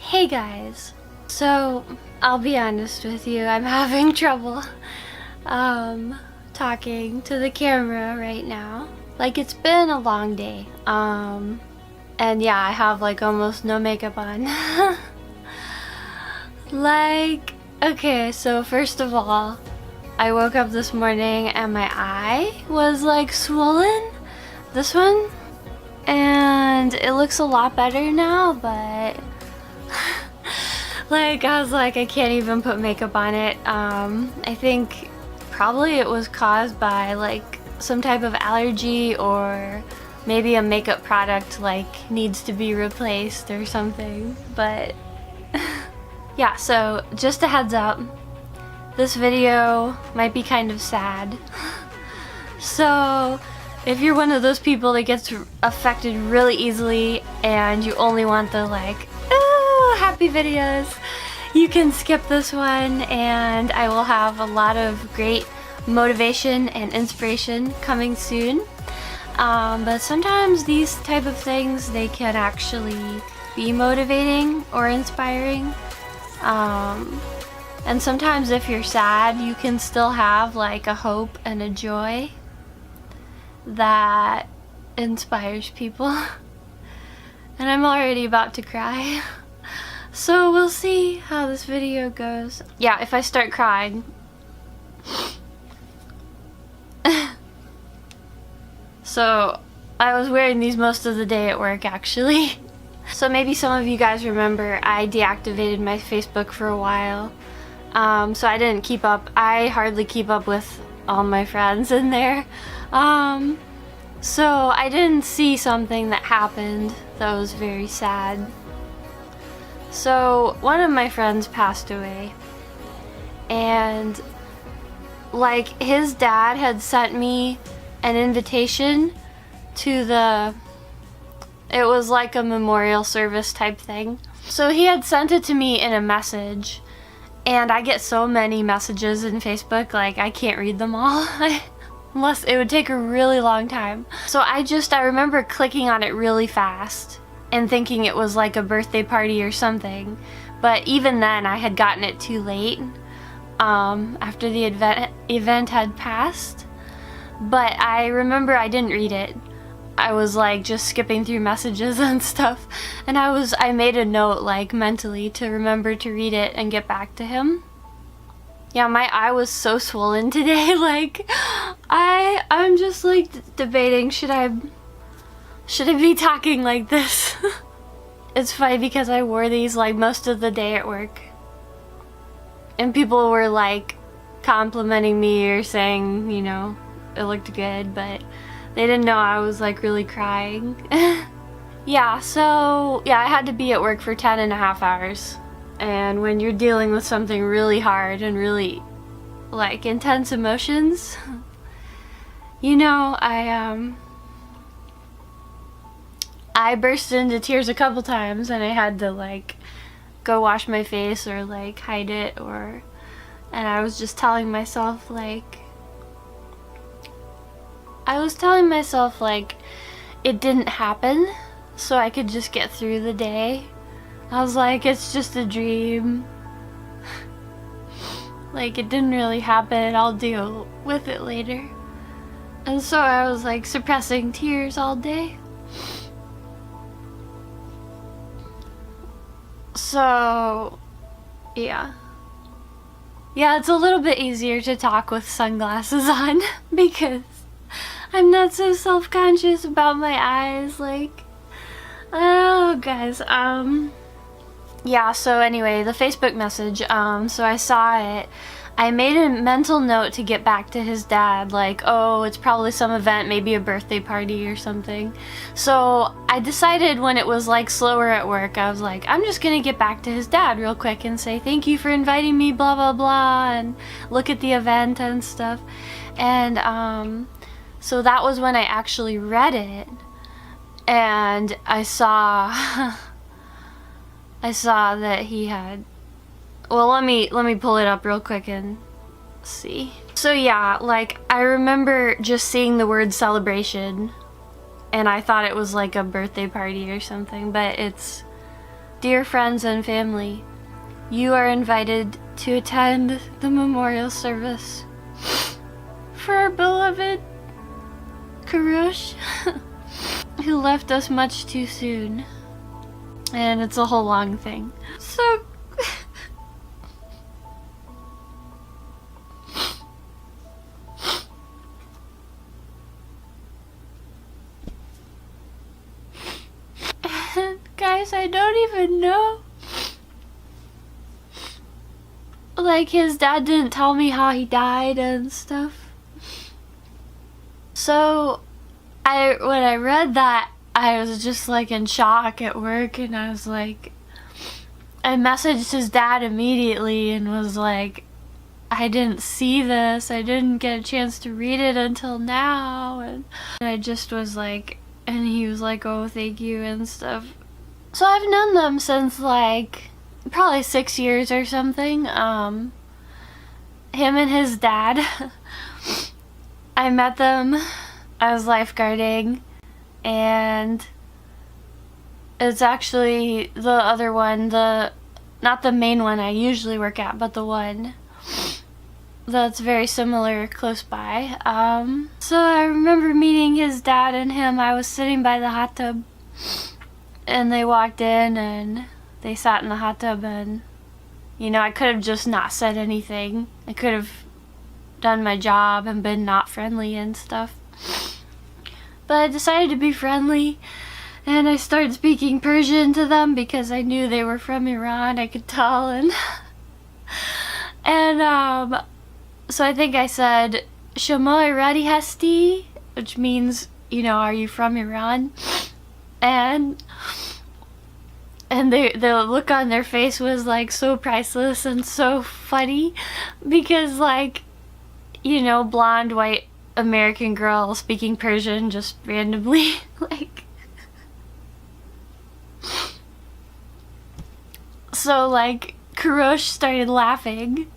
Hey guys, so I'll be honest with you, I'm having trouble talking to the camera right now. Like, it's been a long day, and yeah, I have like almost no makeup on. Like, okay, so first of all, I woke up this morning and my eye was like swollen, this one, and it looks a lot better now, but like, I was like, I can't even put makeup on it. I think probably it was caused by like some type of allergy, or maybe a makeup product like needs to be replaced or something, but yeah, so just a heads up, this video might be kind of sad. So if you're one of those people that gets affected really easily and you only want the like, ooh, happy videos, you can skip this one, and I will have a lot of great motivation and inspiration coming soon. But sometimes these type of things, they can actually be motivating or inspiring. And sometimes if you're sad, you can still have like a hope and a joy that inspires people. And I'm already about to cry. So we'll see how this video goes. Yeah, if I start crying. So I was wearing these most of the day at work, actually. So maybe some of you guys remember I deactivated my Facebook for a while. So I didn't keep up. I hardly keep up with all my friends in there. So I didn't see something that happened that was very sad. So one of my friends passed away, and like his dad had sent me an invitation to it was like a memorial service type thing. So he had sent it to me in a message, and I get so many messages in Facebook, like I can't read them all. Unless it would take a really long time. So I remember clicking on it really fast and thinking it was like a birthday party or something. But even then I had gotten it too late, after the event had passed. But I remember I didn't read it. I was like just skipping through messages and stuff, and I made a note like mentally to remember to read it and get back to him. Yeah, my eye was so swollen today. Like, I'm just like debating, should I be talking like this? It's funny because I wore these like most of the day at work, and people were like complimenting me or saying, you know, it looked good, but they didn't know I was like really crying. Yeah, so yeah, I had to be at work for 10.5 hours. And when you're dealing with something really hard and really like intense emotions, you know, I burst into tears a couple times, and I had to like go wash my face or like hide it, and I was just telling myself like, it didn't happen, so I could just get through the day. I was like, it's just a dream. Like, it didn't really happen, I'll deal with it later. And so I was like suppressing tears all day. So, yeah. Yeah, it's a little bit easier to talk with sunglasses on because I'm not so self-conscious about my eyes. Like, oh, guys, yeah, so anyway, the Facebook message, so I saw it. I made a mental note to get back to his dad, like, oh, it's probably some event, maybe a birthday party or something. So I decided when it was like slower at work, I was like, I'm just gonna get back to his dad real quick and say thank you for inviting me, blah blah blah, and look at the event and stuff. And so that was when I actually read it, and I saw that he had, well, let me pull it up real quick and see. So yeah, like I remember just seeing the word celebration, and I thought it was like a birthday party or something, but it's Dear friends and family, you are invited to attend the memorial service for our beloved Kurosh, who left us much too soon. And it's a whole long thing. So guys, I don't even know. Like, his dad didn't tell me how he died and stuff. So, when I read that, I was just like in shock at work, and I was like, I messaged his dad immediately and was like, I didn't see this, I didn't get a chance to read it until now, and I just was like, and he was like, oh, thank you and stuff. So I've known them since like probably 6 years or something. Him and his dad, I met them, I was lifeguarding, and it's actually the other one, not the main one I usually work at, but the one that's very similar close by. So I remember meeting his dad and him. I was sitting by the hot tub, and they walked in and they sat in the hot tub, and you know, I could have just not said anything. I could have done my job and been not friendly and stuff. But I decided to be friendly, and I started speaking Persian to them because I knew they were from Iran, I could tell, and so I think I said, Shamo Irani Hasti, which means, you know, are you from Iran? And the look on their face was like so priceless and so funny, because like, you know, blonde white American girl speaking Persian just randomly, like, so like Kurosh started laughing,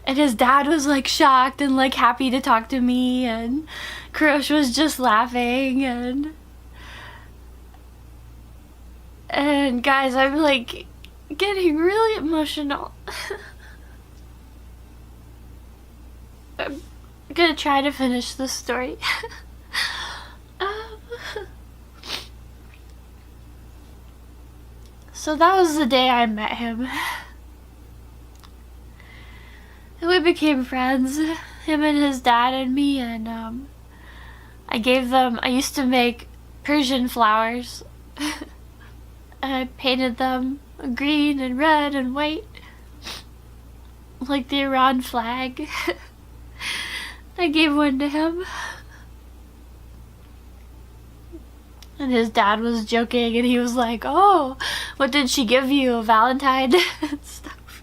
and his dad was like shocked and like happy to talk to me, and Kurosh was just laughing, and guys, I'm like getting really emotional. I'm gonna try to finish this story. So that was the day I met him. And we became friends, him and his dad and me, and I used to make Persian flowers. And I painted them green and red and white, like the Iran flag. I gave one to him. And his dad was joking, and he was like, oh, what did she give you, a Valentine? And stuff.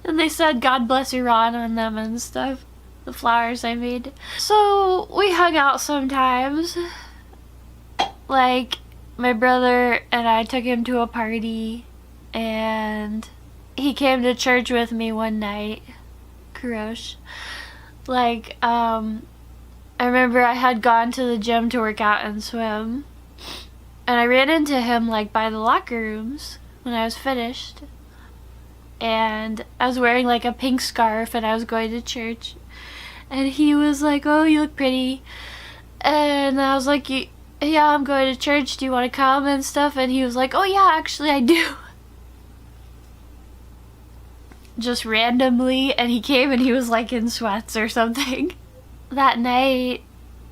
And they said, God bless Iran on them and stuff, the flowers I made. So we hung out sometimes. Like, my brother and I took him to a party, and he came to church with me one night, Kurosh. Like, I remember I had gone to the gym to work out and swim, and I ran into him like by the locker rooms when I was finished, and I was wearing like a pink scarf, and I was going to church, and he was like, oh, you look pretty, and I was like, yeah, I'm going to church, do you want to come and stuff? And he was like, oh yeah, actually I do. Just randomly, and he came and he was like in sweats or something. That night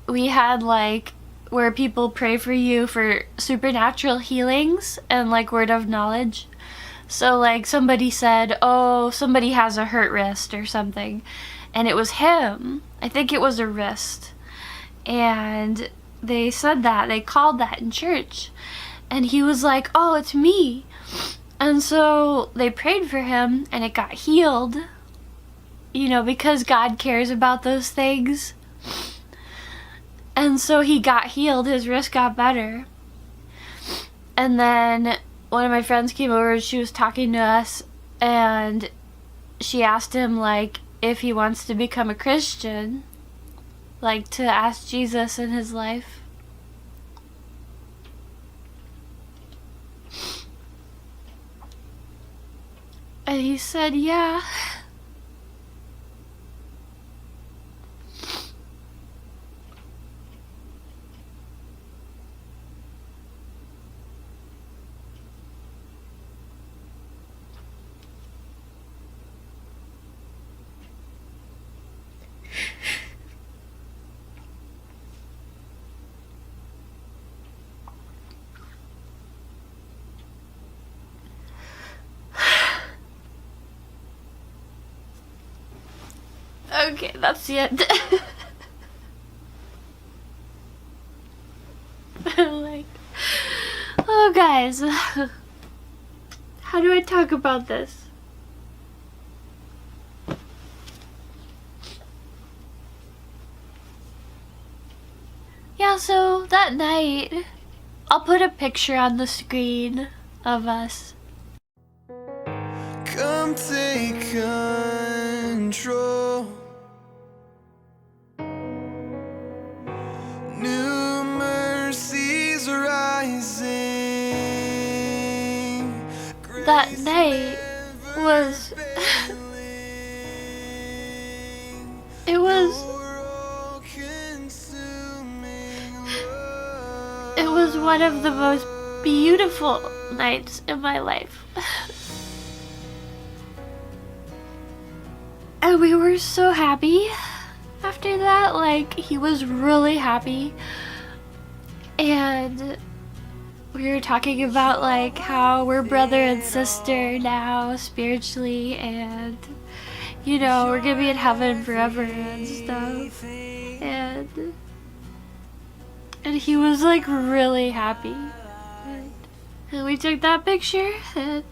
we had like where people pray for you for supernatural healings and like word of knowledge. So like somebody said, oh, somebody has a hurt wrist or something, and it was him. I think it was a wrist, and they said that, they called that in church, and he was like, oh, it's me. And so they prayed for him, and it got healed, you know, because God cares about those things. And so he got healed, his wrist got better. And then one of my friends came over, and she was talking to us, and she asked him like if he wants to become a Christian, like to ask Jesus in his life. And he said, yeah. Okay, that's the end. Like, oh guys, how do I talk about this? Yeah, so that night, I'll put a picture on the screen of us. Come take control. New mercies rising. That night was it was one of the most beautiful nights in my life. And we were so happy after that. Like, he was really happy. And we were talking about like how we're brother and sister now spiritually, and you know, we're gonna be in heaven forever and stuff. And he was like really happy. And we took that picture, and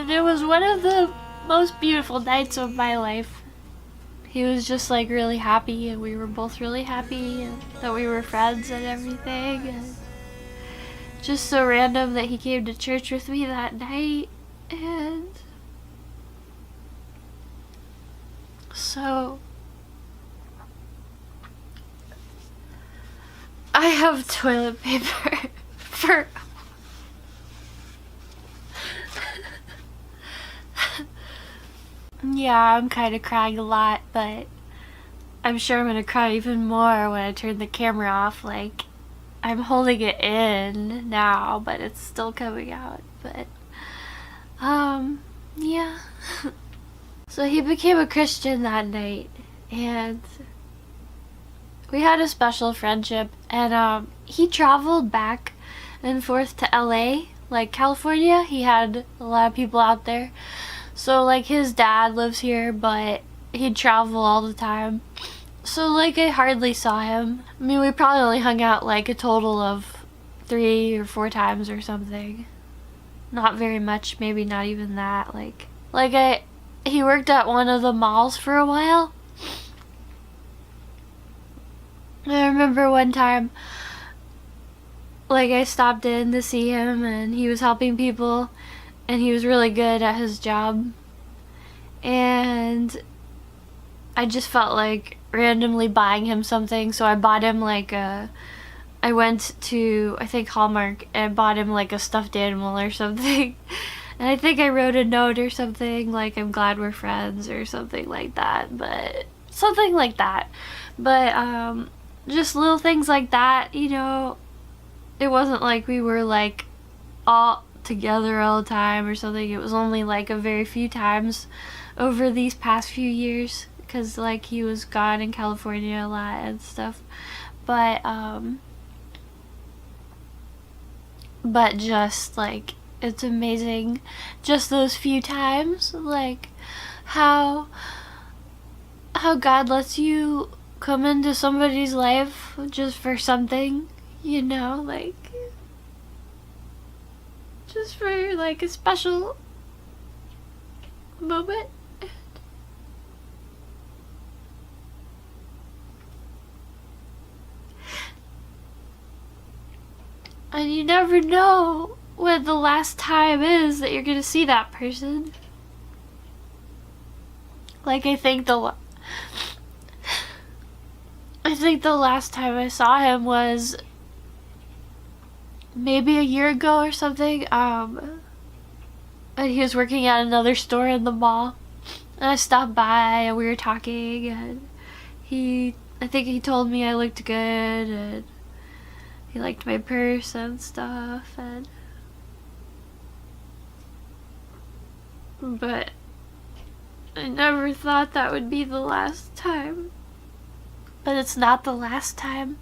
it was one of the most beautiful nights of my life. He was just like really happy, and we were both really happy, and that we were friends and everything. And just so random that he came to church with me that night. And so I have toilet paper for yeah, I'm kind of crying a lot, but I'm sure I'm gonna cry even more when I turn the camera off. Like, I'm holding it in now, but it's still coming out. But yeah. So he became a Christian that night, and we had a special friendship. And he traveled back and forth to LA, like California. He had a lot of people out there. So like his dad lives here, but he'd travel all the time. So like I hardly saw him. I mean, we probably only hung out like a total of 3 or 4 times or something. Not very much, maybe not even that. He worked at one of the malls for a while. I remember one time, like, I stopped in to see him, and he was helping people, and he was really good at his job. And I just felt like randomly buying him something, so I bought him like I went to, I think, Hallmark, and bought him like a stuffed animal or something. And I think I wrote a note or something, like, I'm glad we're friends or something like that. But something like that. But just little things like that, you know. It wasn't like we were like all together all the time or something. It was only like a very few times over these past few years, because like he was gone in California a lot and stuff. But just like, it's amazing just those few times, like how God lets you come into somebody's life just for something, you know, like just for like a special moment. And you never know when the last time is that you're gonna see that person. Like, I think the last time I saw him was maybe a year ago or something. And he was working at another store in the mall. And I stopped by and we were talking, and I think he told me I looked good, and he liked my purse and stuff, but I never thought that would be the last time. But it's not the last time.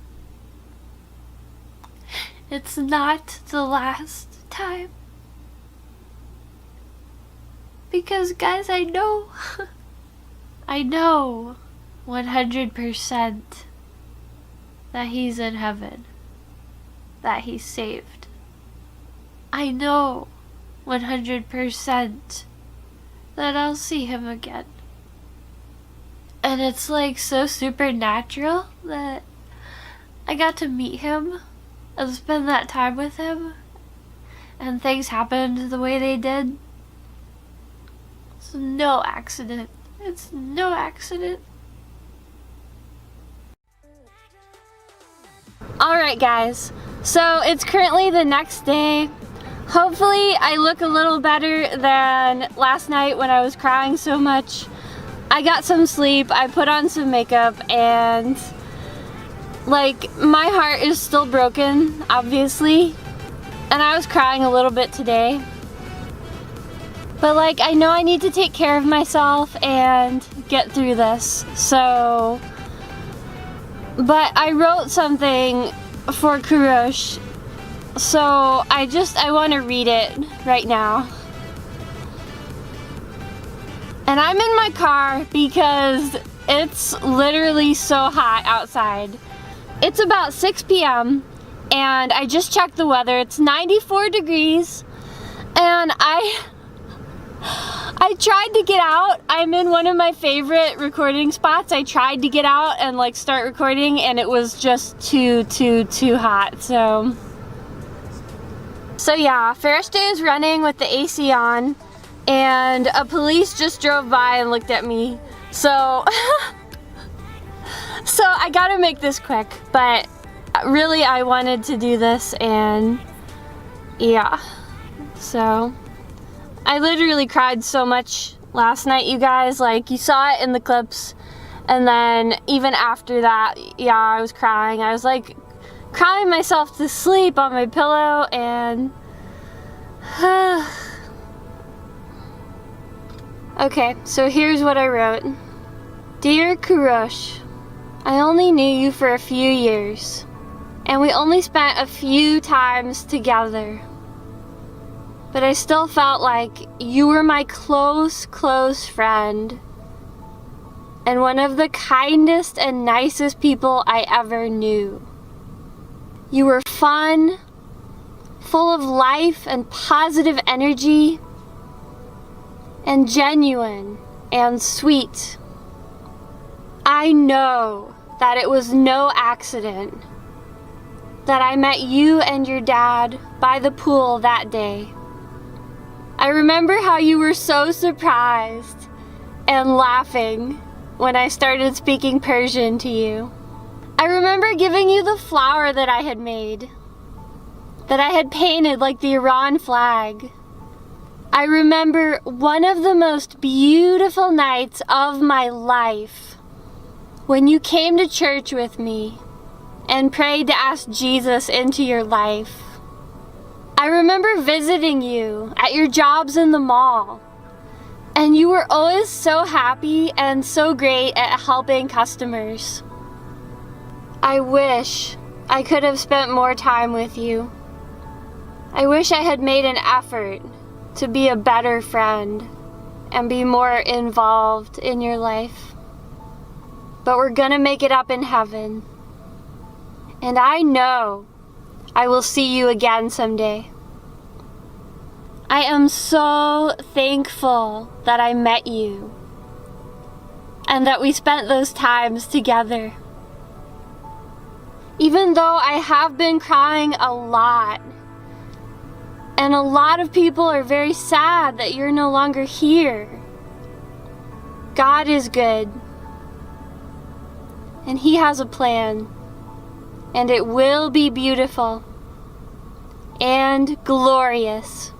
It's not the last time. Because guys, I know 100% that he's in heaven, that he's saved. I know 100% that I'll see him again. And it's like so supernatural that I got to meet him and spend that time with him, and things happened the way they did. It's no accident. It's no accident. Alright guys, so it's currently the next day. Hopefully I look a little better than last night when I was crying so much. I got some sleep, I put on some makeup, and like, my heart is still broken, obviously. And I was crying a little bit today. But like, I know I need to take care of myself and get through this, so. But I wrote something for Kurosh, so I want to read it right now. And I'm in my car because it's literally so hot outside. It's about 6 p.m. and I just checked the weather. It's 94 degrees, and I tried to get out. I'm in one of my favorite recording spots. I tried to get out and like start recording, and it was just too hot. So yeah, Ferris Day is running with the AC on, and a police just drove by and looked at me. So so I gotta make this quick, but really I wanted to do this, and yeah, so I literally cried so much last night, you guys. Like, you saw it in the clips, and then even after that, yeah, I was crying. I was like crying myself to sleep on my pillow, and okay, so here's what I wrote. Dear Kurosh, I only knew you for a few years, and we only spent a few times together. But I still felt like you were my close friend, and one of the kindest and nicest people I ever knew. You were fun, full of life and positive energy, and genuine and sweet. I know that it was no accident that I met you and your dad by the pool that day. I remember how you were so surprised and laughing when I started speaking Persian to you. I remember giving you the flower that I had made, that I had painted like the Iran flag. I remember one of the most beautiful nights of my life when you came to church with me and prayed to ask Jesus into your life. I remember visiting you at your jobs in the mall, and you were always so happy and so great at helping customers. I wish I could have spent more time with you. I wish I had made an effort to be a better friend and be more involved in your life. But we're gonna make it up in heaven. And I know I will see you again someday. I am so thankful that I met you and that we spent those times together. Even though I have been crying a lot, and a lot of people are very sad that you're no longer here, God is good, and He has a plan, and it will be beautiful and glorious.